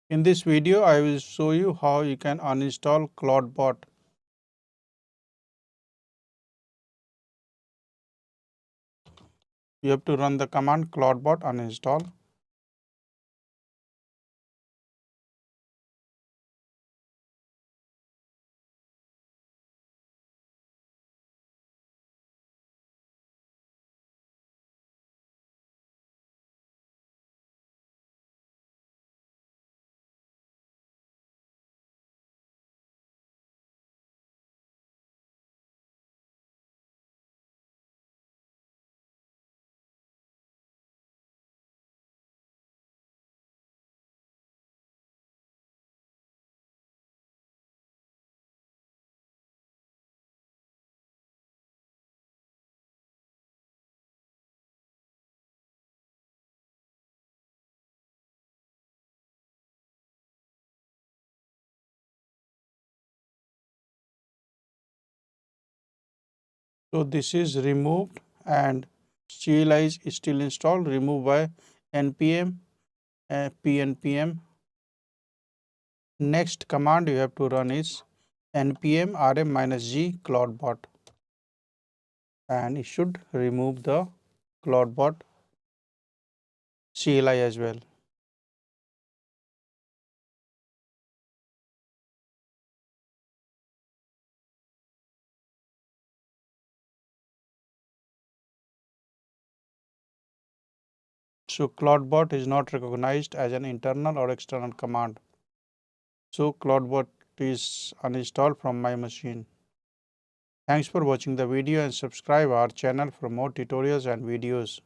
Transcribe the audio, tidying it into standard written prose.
In this video, I will show you how you can uninstall Clawdbot. You have to run the command Clawdbot uninstall. So this is removed and CLI is still installed, removed by npm pnpm. Next command you have to run is npm rm-g Clawdbot, and it should remove the Clawdbot CLI as well. So Clawdbot is not recognized as an internal or external command. So Clawdbot is uninstalled from my machine. Thanks for watching the video and subscribe our channel for more tutorials and videos.